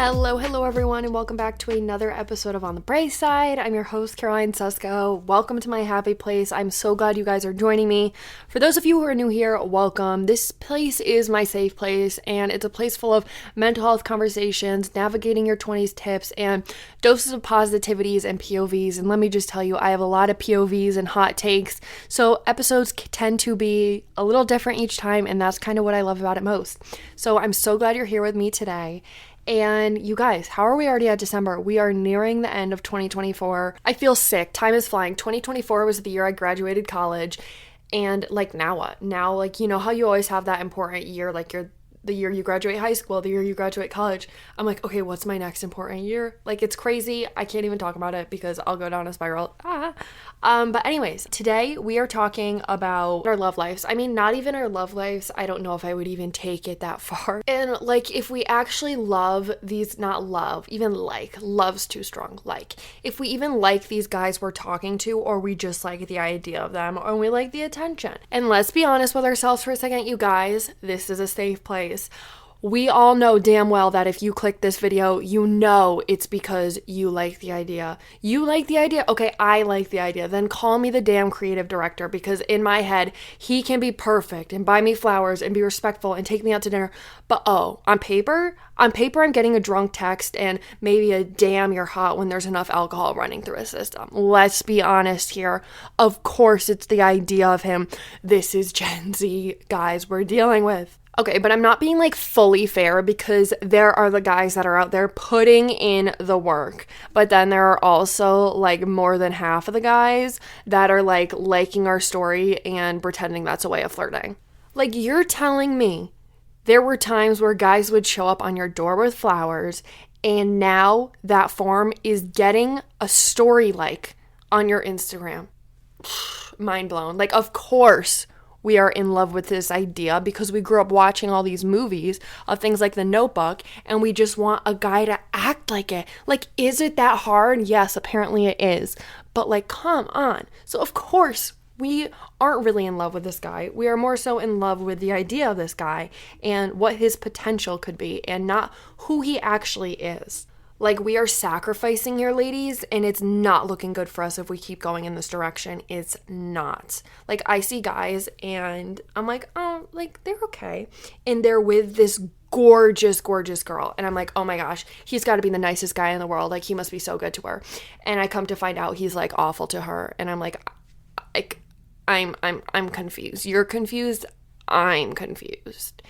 Hello everyone, and welcome back to another episode of On the Bright Side. I'm your host, Caroline Susko. Welcome to my happy place. I'm so glad you guys are joining me. For those of you who are new here, welcome. This place is my safe place, and it's a place full of mental health conversations, navigating your 20s tips, and doses of positivities and POVs. And let me just tell you, I have a lot of POVs and hot takes, so episodes tend to be a little different each time, and that's kind of what I love about it most. So I'm so glad you're here with me today. And you guys, how are we already at December? We are nearing the end of 2024. I feel sick. Time is flying. 2024 was the year I graduated college. And now what? Now, you know how you always have that important year, the year you graduate high school, the year you graduate college. I'm like, okay, what's my next important year? It's crazy. I can't even talk about it because I'll go down a spiral. But anyways, today we are talking about our love lives. I mean, not even our love lives. I don't know if I would even take it that far. And if we actually love these, not love, even love's too strong. If we even like these guys we're talking to, or we just like the idea of them, or we like the attention. And let's be honest with ourselves for a second, you guys, this is a safe place. We all know damn well that if you click this video, you know it's because you like the idea. You like the idea? Okay, I like the idea. Then call me the damn creative director, because in my head, he can be perfect and buy me flowers and be respectful and take me out to dinner. But on paper, I'm getting a drunk text and maybe a damn you're hot when there's enough alcohol running through his system. Let's be honest here. Of course, it's the idea of him. This is Gen Z guys we're dealing with. Okay, but I'm not being fully fair, because there are the guys that are out there putting in the work. But then there are also more than half of the guys that are liking our story and pretending that's a way of flirting. You're telling me there were times where guys would show up on your door with flowers, and now that form is getting a story on your Instagram. Mind blown. Of course we are in love with this idea because we grew up watching all these movies of things like The Notebook, and we just want a guy to act like it. Is it that hard? Yes, apparently it is. But come on. So of course, we aren't really in love with this guy. We are more so in love with the idea of this guy and what his potential could be, and not who he actually is. We are sacrificing here, ladies, and it's not looking good for us if we keep going in this direction. It's not. I see guys, and I'm oh, they're okay. And they're with this gorgeous, gorgeous girl. And I'm oh my gosh, he's got to be the nicest guy in the world. He must be so good to her. And I come to find out he's awful to her. And I'm I'm confused. You're confused. I'm confused.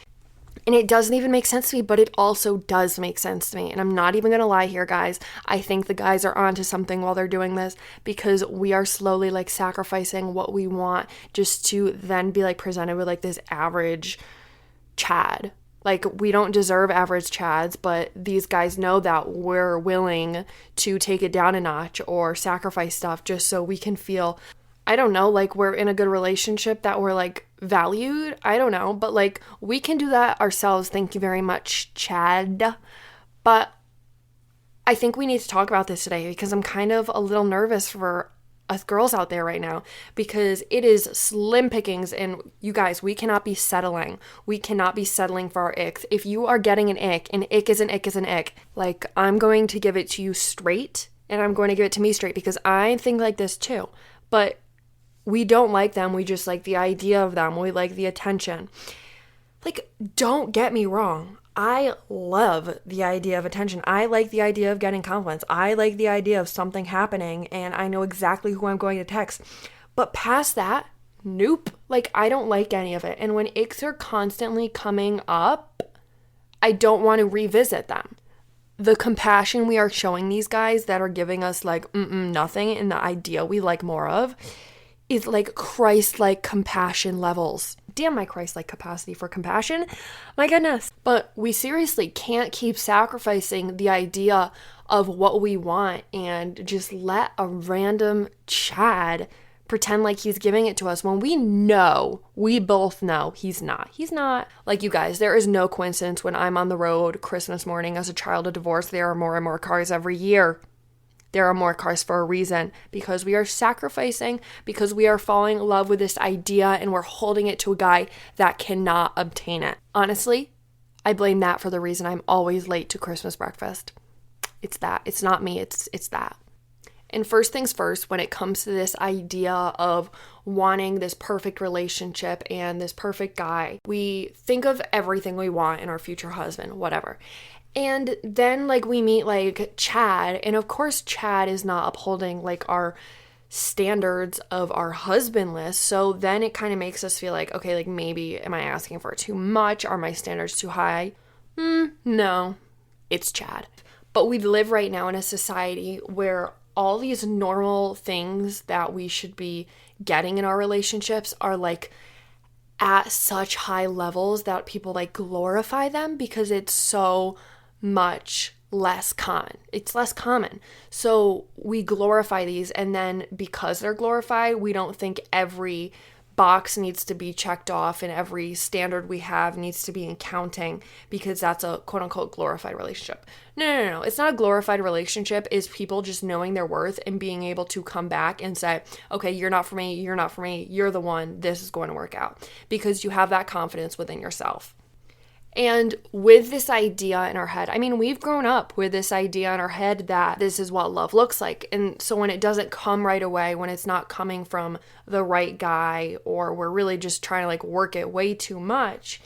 And it doesn't even make sense to me, but it also does make sense to me. And I'm not even going to lie here, guys. I think the guys are onto something while they're doing this, because we are slowly sacrificing what we want just to then be presented with this average Chad. We don't deserve average Chads, but these guys know that we're willing to take it down a notch or sacrifice stuff just so we can feel, I don't know, we're in a good relationship, that we're valued. I don't know, but we can do that ourselves. Thank you very much, Chad. But I think we need to talk about this today, because I'm kind of a little nervous for us girls out there right now, because it is slim pickings, and you guys, we cannot be settling. We cannot be settling for our icks. If you are getting an ick is an ick is an ick. I'm going to give it to you straight, and I'm going to give it to me straight, because I think this too. But we don't like them. We just like the idea of them. We like the attention. Don't get me wrong. I love the idea of attention. I like the idea of getting compliments. I like the idea of something happening and I know exactly who I'm going to text. But past that, nope. I don't like any of it. And when icks are constantly coming up, I don't want to revisit them. The compassion we are showing these guys that are giving us nothing, and the idea we like more of is Christ-like compassion levels. Damn my Christ-like capacity for compassion. My goodness. But we seriously can't keep sacrificing the idea of what we want and just let a random Chad pretend he's giving it to us when we both know he's not. He's not. You guys, there is no coincidence when I'm on the road Christmas morning as a child of divorce, there are more and more cars every year. There are more cars for a reason, because we are sacrificing, because we are falling in love with this idea and we're holding it to a guy that cannot obtain it. Honestly, I blame that for the reason I'm always late to Christmas breakfast. It's that. It's not me. It's that. And first things first, when it comes to this idea of wanting this perfect relationship and this perfect guy, we think of everything we want in our future husband, whatever. And then like we meet like Chad, and of course Chad is not upholding like our standards of our husband list. So then it kind of makes us feel like, okay, like maybe am I asking for too much? Are my standards too high? No, it's Chad. But we live right now in a society where all these normal things that we should be getting in our relationships are like at such high levels that people like glorify them because it's so much less common. It's less common. So we glorify these, and then because they're glorified, we don't think every box needs to be checked off and every standard we have needs to be in counting because that's a quote unquote glorified relationship. No. It's not a glorified relationship. It's people just knowing their worth and being able to come back and say, okay, you're not for me. You're not for me. You're the one. This is going to work out because you have that confidence within yourself. And with this idea in our head, I mean, we've grown up with this idea in our head that this is what love looks like. And so when it doesn't come right away, when it's not coming from the right guy, or we're really just trying to like work it way too much,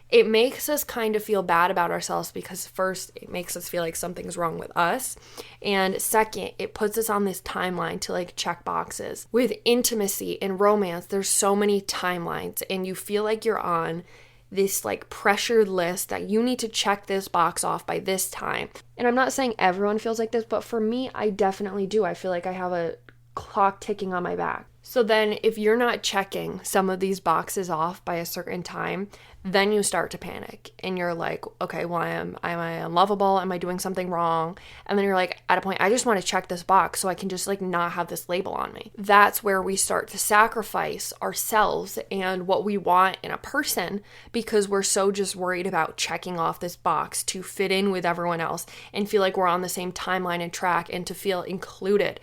it makes us kind of feel bad about ourselves because first, it makes us feel like something's wrong with us. And second, it puts us on this timeline to like check boxes. With intimacy and romance, there's so many timelines, and you feel like you're on this like pressured list that you need to check this box off by this time. And I'm not saying everyone feels like this, but for me, I definitely do. I feel like I have a clock ticking on my back. So then if you're not checking some of these boxes off by a certain time, then you start to panic and you're like, okay, well, am I unlovable? Am I doing something wrong? And then you're like, at a point, I just want to check this box so I can just like not have this label on me. That's where we start to sacrifice ourselves and what we want in a person because we're so just worried about checking off this box to fit in with everyone else and feel like we're on the same timeline and track and to feel included.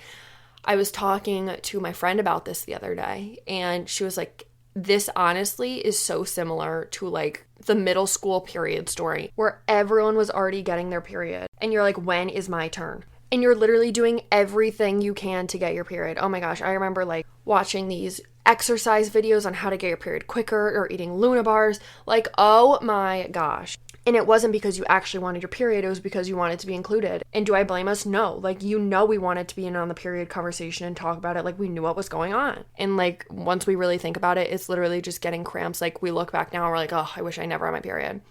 I was talking to my friend about this the other day, and she was like, this honestly is so similar to like the middle school period story where everyone was already getting their period and you're like, when is my turn? And you're literally doing everything you can to get your period. Oh my gosh, I remember like watching these exercise videos on how to get your period quicker or eating Luna bars. Like, oh my gosh. And it wasn't because you actually wanted your period, it was because you wanted to be included. And do I blame us? No. Like, you know, we wanted to be in on the period conversation and talk about it. Like, we knew what was going on. And like, once we really think about it, it's literally just getting cramps. Like, we look back now and we're like, oh, I wish I never had my period.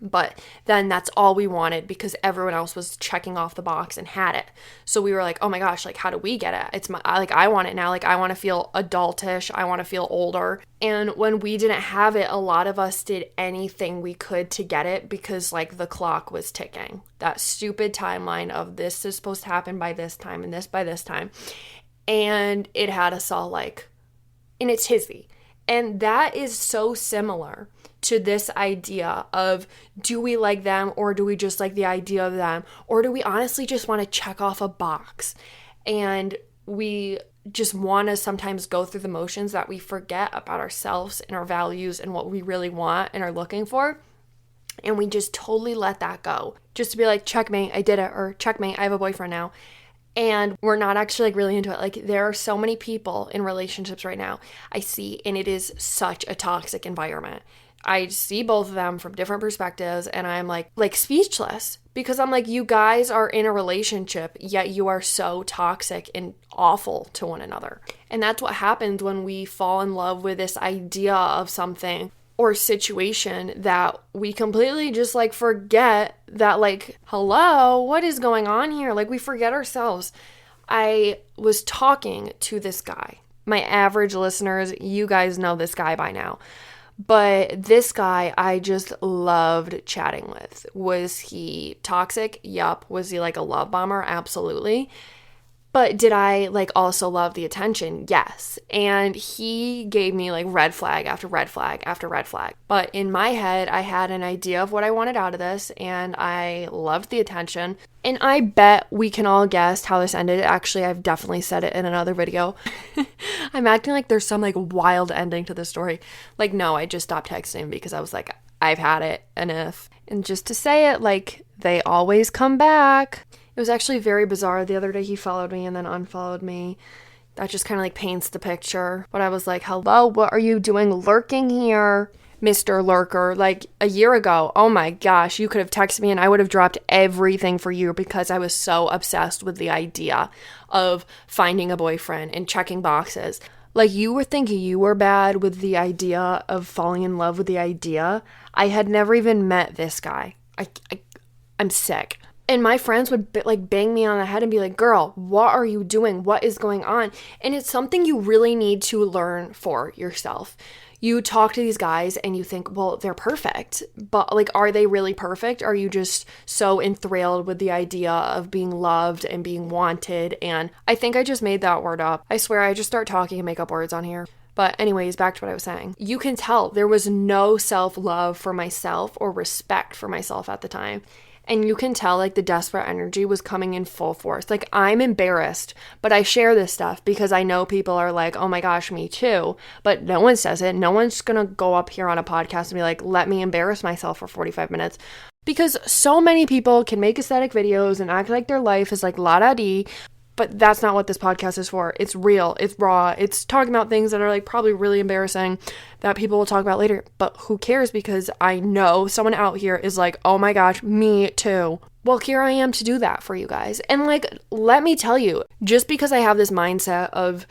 But then that's all we wanted because everyone else was checking off the box and had it. So we were like, oh my gosh, like, how do we get it? It's my, like, I want it now. Like, I want to feel adultish. I want to feel older. And when we didn't have it, a lot of us did anything we could to get it because like the clock was ticking. That stupid timeline of this is supposed to happen by this time and this by this time. And it had us all like in a tizzy. And that is so similar to this idea of, do we like them or do we just like the idea of them? Or do we honestly just want to check off a box? And we just want to sometimes go through the motions that we forget about ourselves and our values and what we really want and are looking for. And we just totally let that go. Just to be like, checkmate, I did it, or checkmate, I have a boyfriend now. And we're not actually like really into it. Like, there are so many people in relationships right now I see, and it is such a toxic environment. I see both of them from different perspectives, and I'm like speechless because I'm like, you guys are in a relationship, yet you are so toxic and awful to one another. And that's what happens when we fall in love with this idea of something or situation that we completely just like forget that, like, hello, what is going on here? Like, we forget ourselves. I was talking to this guy. My average listeners, you guys know this guy by now. But this guy I just loved chatting with. Was he toxic? Yup. Was he like a love bomber? Absolutely. But did I like also love the attention? Yes. And he gave me like red flag after red flag after red flag. But in my head, I had an idea of what I wanted out of this, and I loved the attention. And I bet we can all guess how this ended. Actually, I've definitely said it in another video. I'm acting like there's some like wild ending to the story. Like, no, I just stopped texting because I was like, I've had it enough. And just to say it, like, they always come back. It was actually very bizarre. The other day he followed me and then unfollowed me. That just kind of like paints the picture. But I was like, hello, what are you doing lurking here, Mr. Lurker? Like a year ago, oh my gosh, you could have texted me and I would have dropped everything for you because I was so obsessed with the idea of finding a boyfriend and checking boxes. Like, you were thinking you were bad with the idea of falling in love with the idea. I had never even met this guy. I'm sick. And my friends would like bang me on the head and be like, girl, what are you doing? What is going on? And it's something you really need to learn for yourself. You talk to these guys and you think, well, they're perfect. But like, are they really perfect? Are you just so enthralled with the idea of being loved and being wanted? And I think I just made that word up. I swear I just start talking and make up words on here. But anyways, back to what I was saying. You can tell there was no self-love for myself or respect for myself at the time. And you can tell like the desperate energy was coming in full force. Like, I'm embarrassed, but I share this stuff because I know people are like, oh my gosh, me too. But no one says it. No one's going to go up here on a podcast and be like, let me embarrass myself for 45 minutes. Because so many people can make aesthetic videos and act like their life is like la-da-dee. But that's not what this podcast is for. It's real. It's raw. It's talking about things that are like probably really embarrassing that people will talk about later. But who cares? Because I know someone out here is like, oh my gosh, me too. Well, here I am to do that for you guys. And like, let me tell you, just because I have this mindset of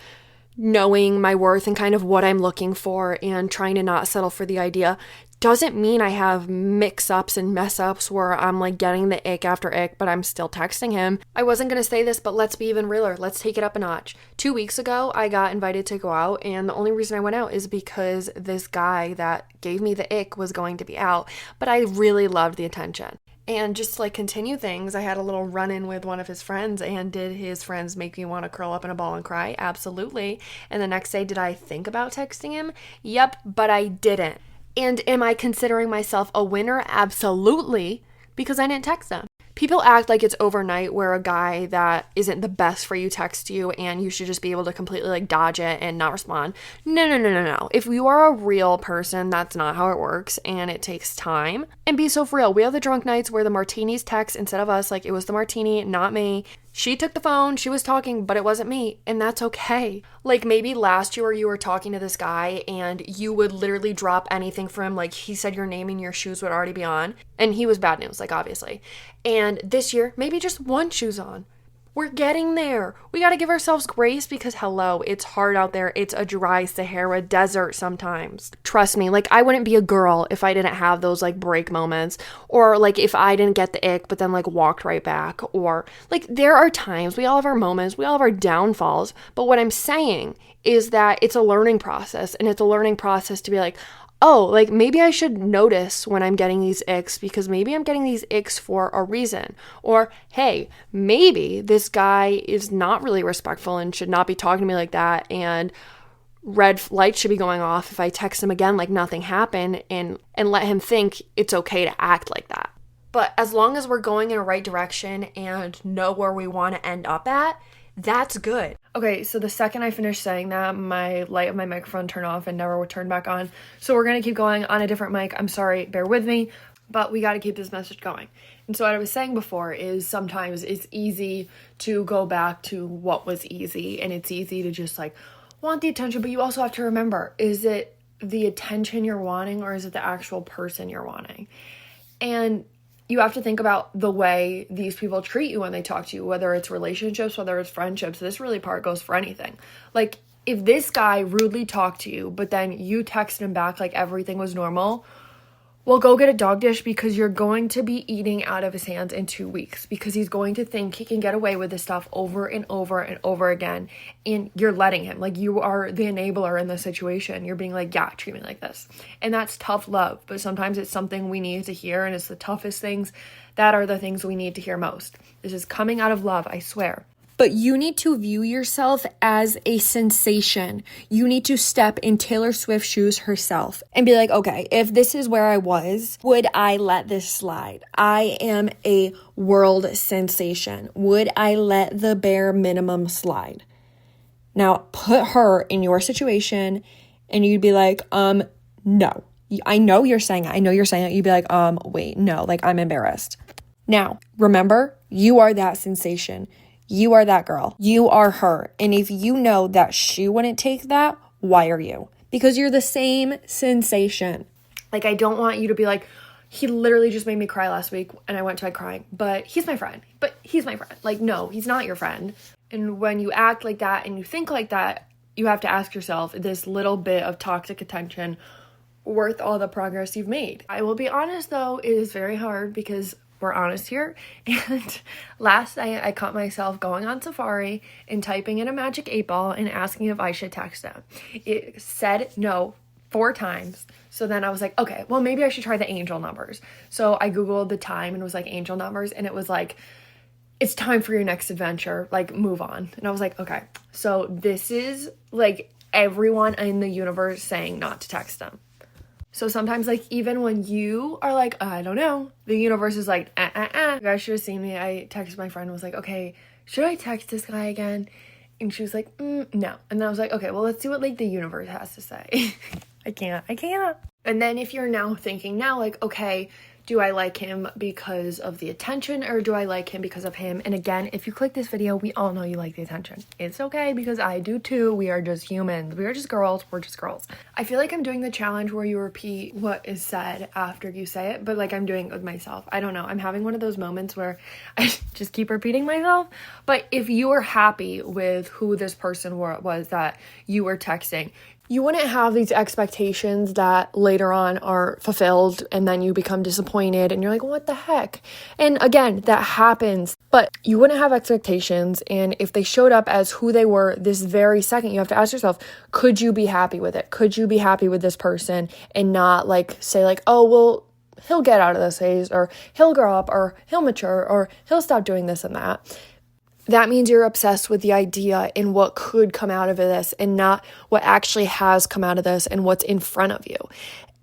knowing my worth and kind of what I'm looking for and trying to not settle for the idea doesn't mean I have mix-ups and mess-ups where I'm like getting the ick after ick, but I'm still texting him. I wasn't going to say this, but let's be even realer. Let's take it up a notch. 2 weeks ago, I got invited to go out, and the only reason I went out is because this guy that gave me the ick was going to be out, but I really loved the attention. And just to like continue things, I had a little run-in with one of his friends, and did his friends make me want to curl up in a ball and cry? Absolutely. And the next day, did I think about texting him? Yep, but I didn't. And am I considering myself a winner? Absolutely, because I didn't text them. People act like it's overnight where a guy that isn't the best for you texts you and you should just be able to completely like dodge it and not respond. No. If you are a real person, that's not how it works, and it takes time. And be so for real. We have the drunk nights where the martinis text instead of us. Like, it was the martini, not me. She took the phone, she was talking, but it wasn't me, and that's okay. Like, maybe last year you were talking to this guy and you would literally drop anything for him. Like, he said your name and your shoes would already be on, and he was bad news, like, obviously. And this year, maybe just one shoe's on. We're getting there. We got to give ourselves grace because, hello, it's hard out there. It's a dry Sahara desert sometimes. Trust me, like, I wouldn't be a girl if I didn't have those, like, break moments. Or, like, if I didn't get the ick, but then, like, walked right back. Or, like, there are times. We all have our moments. We all have our downfalls. But what I'm saying is that it's a learning process. And it's a learning process to be like, oh, like, maybe I should notice when I'm getting these icks because maybe I'm getting these icks for a reason. Or, hey, maybe this guy is not really respectful and should not be talking to me like that, and red lights should be going off if I text him again like nothing happened, and let him think it's okay to act like that. But as long as we're going in a right direction and know where we want to end up at, that's good. Okay, so the second I finished saying that, my light of my microphone turned off and never would turn back on. So we're going to keep going on a different mic. I'm sorry, bear with me, but we got to keep this message going. And so what I was saying before is sometimes it's easy to go back to what was easy, and it's easy to just like want the attention, but you also have to remember, is it the attention you're wanting or is it the actual person you're wanting? And you have to think about the way these people treat you when they talk to you, whether it's relationships, whether it's friendships. This really part goes for anything. Like, if this guy rudely talked to you, but then you text him back like everything was normal, well, go get a dog dish because you're going to be eating out of his hands in 2 weeks because he's going to think he can get away with this stuff over and over and over again. And you're letting him. Like, you are the enabler in the situation. You're being like, yeah, treat me like this. And that's tough love. But sometimes it's something we need to hear. And it's the toughest things that are the things we need to hear most. This is coming out of love, I swear. But you need to view yourself as a sensation. You need to step in Taylor Swift's shoes herself and be like, okay, if this is where I was, would I let this slide? I am a world sensation. Would I let the bare minimum slide? Now, put her in your situation and you'd be like, no. I know you're saying it. You'd be like, wait, no, like I'm embarrassed. Now, remember, you are that sensation. You are that girl. You are her. And if you know that she wouldn't take that, why are you? Because you're the same sensation. Like, I don't want you to be like, he literally just made me cry last week and I went to bed crying, but he's my friend. Like, no, he's not your friend. And when you act like that and you think like that, you have to ask yourself, this little bit of toxic attention worth all the progress you've made? I will be honest though, it is very hard because we're honest here. And last night I caught myself going on Safari and typing in a magic 8-ball and asking if I should text him. It said no 4 times. So then I was like, okay, well, maybe I should try the angel numbers. So I Googled the time and it was like angel numbers. And it was like, it's time for your next adventure. Like, move on. And I was like, okay. So this is like everyone in the universe saying not to text them. So sometimes, like, even when you are like, I don't know, the universe is like, You guys should have seen me. I texted my friend and was like, okay, should I text this guy again? And she was like, no. And then I was like, okay, well, let's see what, like, the universe has to say. I can't. And then if you're now thinking now, like, okay, do I like him because of the attention or do I like him because of him? And again, if you click this video, we all know you like the attention. It's okay because I do too. We are just humans. We are just girls. We're just girls. I feel like I'm doing the challenge where you repeat what is said after you say it, but like I'm doing it with myself. I don't know. I'm having one of those moments where I just keep repeating myself. But if you are happy with who this person was that you were texting, you wouldn't have these expectations that later on are fulfilled and then you become disappointed and you're like, what the heck? And again, that happens, but you wouldn't have expectations. And if they showed up as who they were this very second, you have to ask yourself, could you be happy with it? Could you be happy with this person and not like say like, oh, well, he'll get out of this phase or he'll grow up or he'll mature or he'll stop doing this and that. That means you're obsessed with the idea and what could come out of this and not what actually has come out of this and what's in front of you.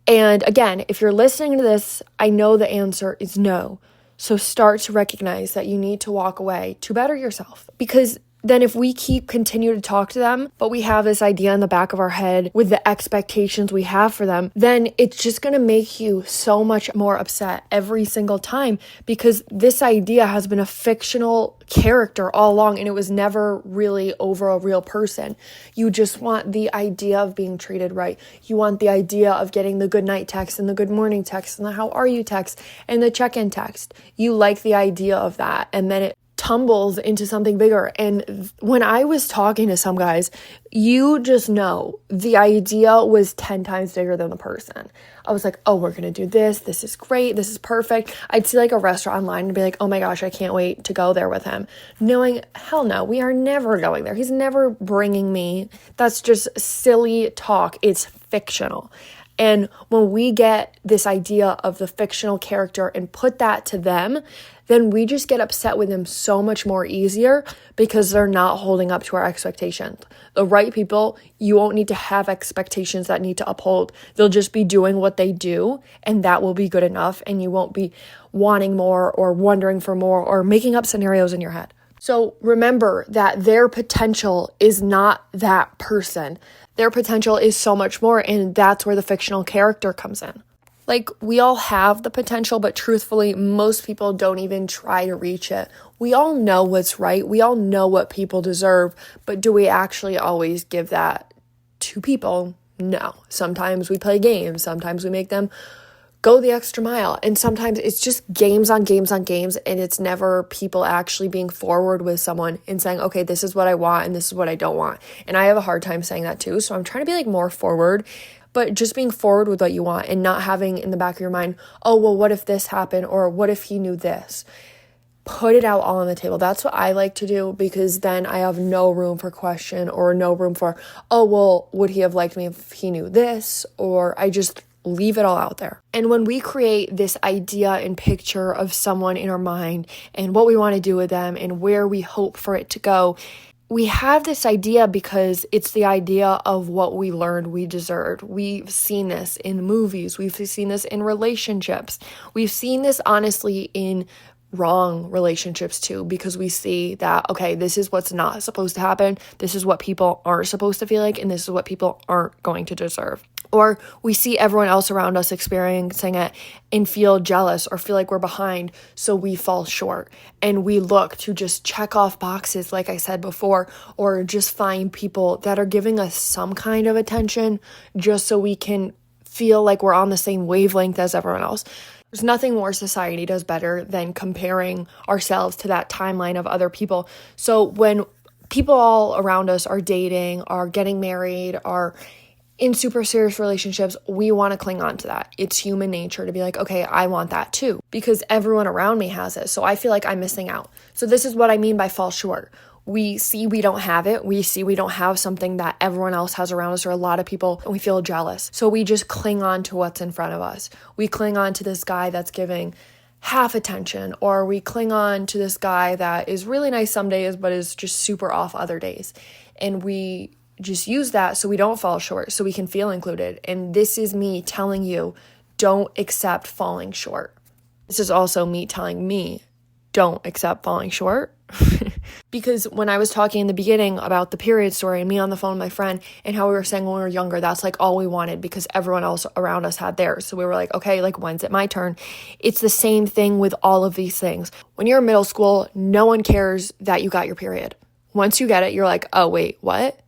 And again, if you're listening to this, I know the answer is no. So start to recognize that you need to walk away to better yourself. Because then if we continue to talk to them, but we have this idea in the back of our head with the expectations we have for them, then it's just going to make you so much more upset every single time because this idea has been a fictional character all along and it was never really over a real person. You just want the idea of being treated right. You want the idea of getting the good night text and the good morning text and the how are you text and the check-in text. You like the idea of that and then it tumbles into something bigger. And when I was talking to some guys, you just know the idea was 10 times bigger than the person. I was like, oh, we're going to do this. This is great. This is perfect. I'd see like a restaurant online and be like, oh my gosh, I can't wait to go there with him. Knowing, hell no, we are never going there. He's never bringing me. That's just silly talk. It's fictional. And when we get this idea of the fictional character and put that to them, then we just get upset with them so much more easier because they're not holding up to our expectations. The right people, you won't need to have expectations that need to uphold. They'll just be doing what they do and that will be good enough and you won't be wanting more or wondering for more or making up scenarios in your head. So remember that their potential is not that person. Their potential is so much more, and that's where the fictional character comes in. Like, we all have the potential, but truthfully, most people don't even try to reach it. We all know what's right. We all know what people deserve, but do we actually always give that to people? No. Sometimes we play games. Sometimes we make them go the extra mile. And sometimes it's just games on games on games, and it's never people actually being forward with someone and saying, okay, this is what I want and this is what I don't want. And I have a hard time saying that too. So I'm trying to be like more forward, but just being forward with what you want and not having in the back of your mind, oh, well, what if this happened? Or what if he knew this? Put it out all on the table. That's what I like to do because then I have no room for question or no room for, oh, well, would he have liked me if he knew this? Or I just leave it all out there. And when we create this idea and picture of someone in our mind and what we want to do with them and where we hope for it to go, we have this idea because it's the idea of what we learned we deserved. We've seen this in movies. We've seen this in relationships. We've seen this honestly in wrong relationships too, because we see that, okay, this is what's not supposed to happen. This is what people aren't supposed to feel like, and this is what people aren't going to deserve. Or we see everyone else around us experiencing it and feel jealous or feel like we're behind, so we fall short. And we look to just check off boxes, like I said before, or just find people that are giving us some kind of attention just so we can feel like we're on the same wavelength as everyone else. There's nothing more society does better than comparing ourselves to that timeline of other people. So when people all around us are dating, are getting married, are in super serious relationships, we want to cling on to that. It's human nature to be like, okay, I want that too, because everyone around me has it. So I feel like I'm missing out. So this is what I mean by fall short. We see we don't have it. We see we don't have something that everyone else has around us or a lot of people, and we feel jealous. So we just cling on to what's in front of us. We cling on to this guy that's giving half attention, or we cling on to this guy that is really nice some days, but is just super off other days. And we just use that so we don't fall short, so we can feel included. And this is me telling you, don't accept falling short. This is also me telling me, don't accept falling short. Because when I was talking in the beginning about the period story and me on the phone with my friend and how we were saying when we were younger, that's like all we wanted because everyone else around us had theirs. So we were like, okay, like when's it my turn? It's the same thing with all of these things. When you're in middle school, no one cares that you got your period. Once you get it, you're like, oh, wait, what?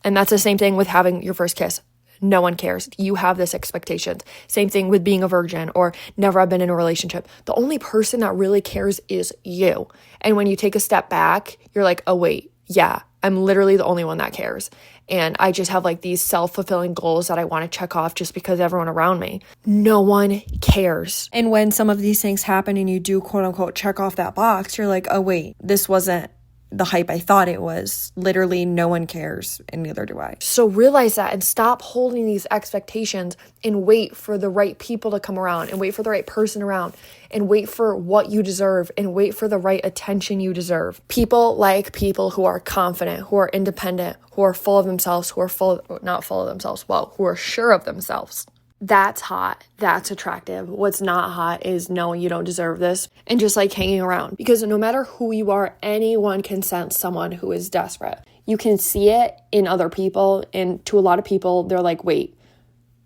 And that's the same thing with having your first kiss. No one cares. You have this expectation. Same thing with being a virgin or never have been in a relationship. The only person that really cares is you. And when you take a step back, you're like, oh, wait, yeah, I'm literally the only one that cares. And I just have like these self-fulfilling goals that I want to check off just because everyone around me. No one cares. And when some of these things happen and you do quote unquote check off that box, you're like, oh, wait, this wasn't the hype I thought it was. Literally no one cares, and neither do I. So realize that and stop holding these expectations and wait for the right people to come around and wait for the right person around and wait for what you deserve and wait for the right attention you deserve. People like people who are confident, who are independent, who are full of themselves, who are who are sure of themselves. That's hot. That's attractive. What's not hot is knowing you don't deserve this and just like hanging around. Because no matter who you are, anyone can sense someone who is desperate. You can see it in other people. And to a lot of people, they're like, wait,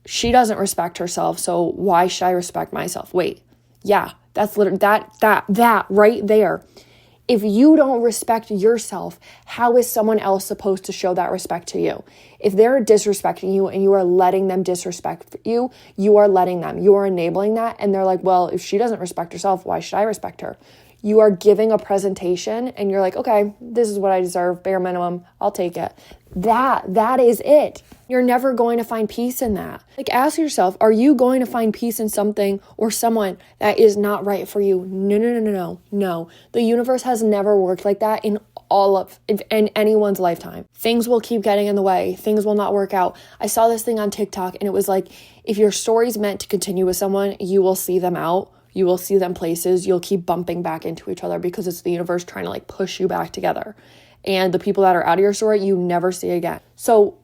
she doesn't respect herself. So why should I respect myself? Wait, yeah, that's literally that right there. If you don't respect yourself, how is someone else supposed to show that respect to you? If they're disrespecting you and you are letting them disrespect you, you are letting them. You are enabling that. And they're like, well, if she doesn't respect herself, why should I respect her? You are giving a presentation and you're like, okay, this is what I deserve, bare minimum, I'll take it. That is it. You're never going to find peace in that. Like, ask yourself, are you going to find peace in something or someone that is not right for you? No. The universe has never worked like that in anyone's lifetime. Things will keep getting in the way. Things will not work out. I saw this thing on TikTok and it was like, if your story's meant to continue with someone, you will see them out. You will see them places. You'll keep bumping back into each other because it's the universe trying to like push you back together. And the people that are out of your story, you never see again. So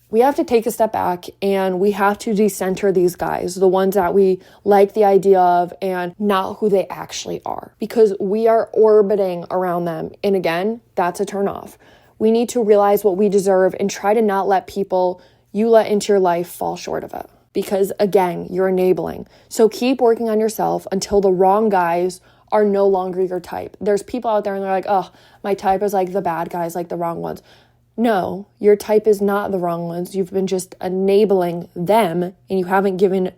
we have to take a step back and we have to decenter these guys, the ones that we like the idea of and not who they actually are, because we are orbiting around them. And again, that's a turnoff. We need to realize what we deserve and try to not let people you let into your life fall short of it. Because again, you're enabling. So keep working on yourself until the wrong guys are no longer your type. There's people out there and they're like, oh, my type is like the bad guys, like the wrong ones. No, your type is not the wrong ones. You've been just enabling them and you haven't given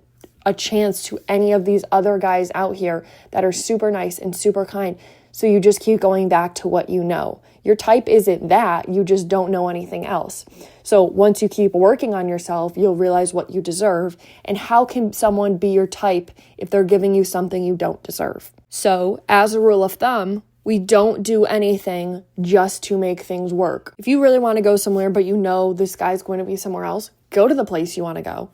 a chance to any of these other guys out here that are super nice and super kind. So you just keep going back to what you know. Your type isn't that, you just don't know anything else. So once you keep working on yourself, you'll realize what you deserve. And how can someone be your type if they're giving you something you don't deserve? So as a rule of thumb, we don't do anything just to make things work. If you really want to go somewhere, but you know this guy's going to be somewhere else, go to the place you want to go.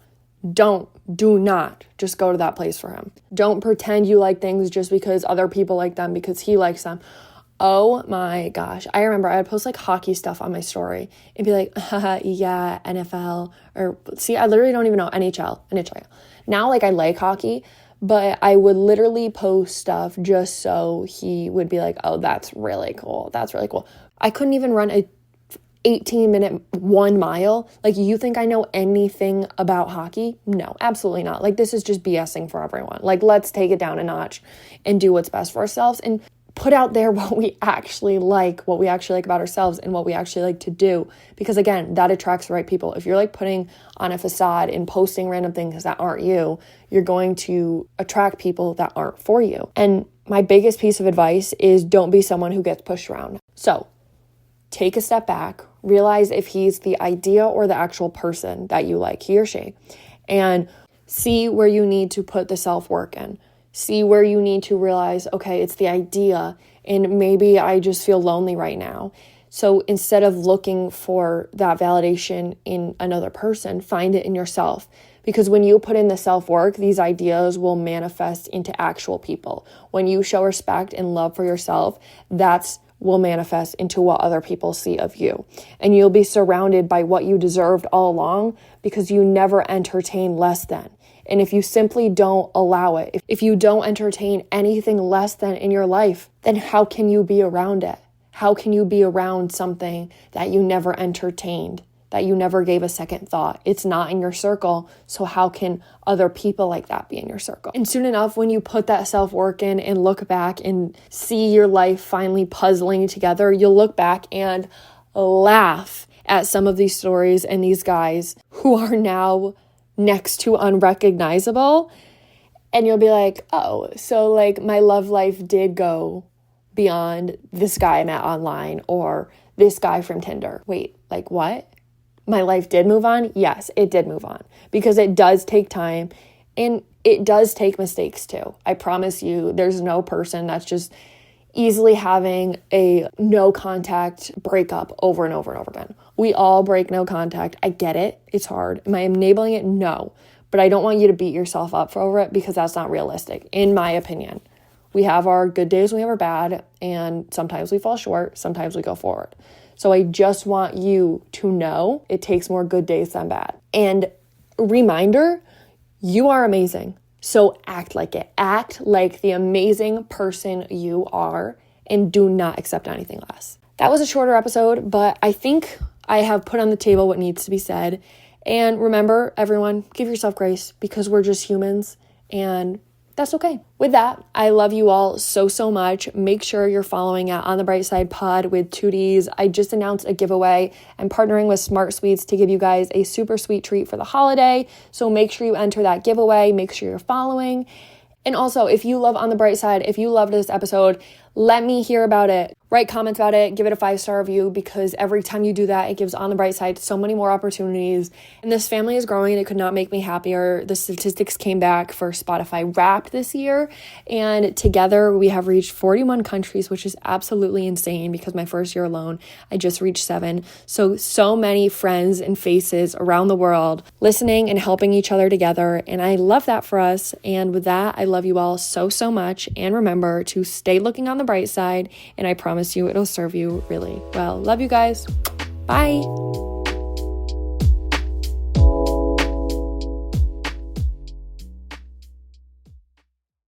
Do not just go to that place for him. Don't pretend you like things just because other people like them because he likes them. Oh my gosh. I remember I would post like hockey stuff on my story and be like, yeah, NFL, or see, I literally don't even know NHL. Now, like I like hockey, but I would literally post stuff just so he would be like, oh, that's really cool. I couldn't even run 18-minute 1 mile. Like, you think I know anything about hockey? No, absolutely not. Like, this is just BSing for everyone. Like, let's take it down a notch and do what's best for ourselves and put out there what we actually like about ourselves and what we actually like to do. Because again, that attracts the right people. If you're like putting on a facade and posting random things that aren't you, you're going to attract people that aren't for you. And my biggest piece of advice is don't be someone who gets pushed around. So take a step back, realize if he's the idea or the actual person that you like, he or she, and see where you need to put the self-work in. See where you need to realize, okay, it's the idea, and maybe I just feel lonely right now. So instead of looking for that validation in another person, find it in yourself. Because when you put in the self-work, these ideas will manifest into actual people. When you show respect and love for yourself, that's will manifest into what other people see of you. And you'll be surrounded by what you deserved all along because you never entertain less than. And if you simply don't allow it, if you don't entertain anything less than in your life, then how can you be around it? How can you be around something that you never entertained, that you never gave a second thought? It's not in your circle, so how can other people like that be in your circle? And soon enough, when you put that self-work in and look back and see your life finally puzzling together, you'll look back and laugh at some of these stories and these guys who are now next to unrecognizable, and you'll be like, oh, so like my love life did go beyond this guy I met online or this guy from Tinder. Wait, like what? My life did move on? Yes, it did move on, because it does take time and it does take mistakes too. I promise you, there's no person that's just easily having a no contact breakup over and over and over again. We all break no contact. I get it. It's hard. Am I enabling it? No. But I don't want you to beat yourself up over it, because that's not realistic, in my opinion. We have our good days, we have our bad, and sometimes we fall short, sometimes we go forward. So I just want you to know it takes more good days than bad. And reminder, you are amazing. So act like it. Act like the amazing person you are, and do not accept anything less. That was a shorter episode, but I think I have put on the table what needs to be said. And remember, everyone, give yourself grace, because we're just humans, and that's okay. With that, I love you all so much. Make sure you're following at On the Bright Side Pod with 2Ds. I just announced a giveaway. I'm partnering with Smart Sweets to give you guys a super sweet treat for the holiday. So make sure you enter that giveaway. Make sure you're following. And also, if you love On the Bright Side, if you loved this episode, let me hear about it. Write comments about it. Give it a 5-star review, because every time you do that, it gives On the Bright Side so many more opportunities. And this family is growing, and it could not make me happier. The statistics came back for Spotify Wrapped this year, and together we have reached 41 countries, which is absolutely insane, because my first year alone, I just reached 7. So many friends and faces around the world listening and helping each other together. And I love that for us. And with that, I love you all so much. And remember to stay looking on the bright side, and I promise you it'll serve you really well. Love you guys. Bye.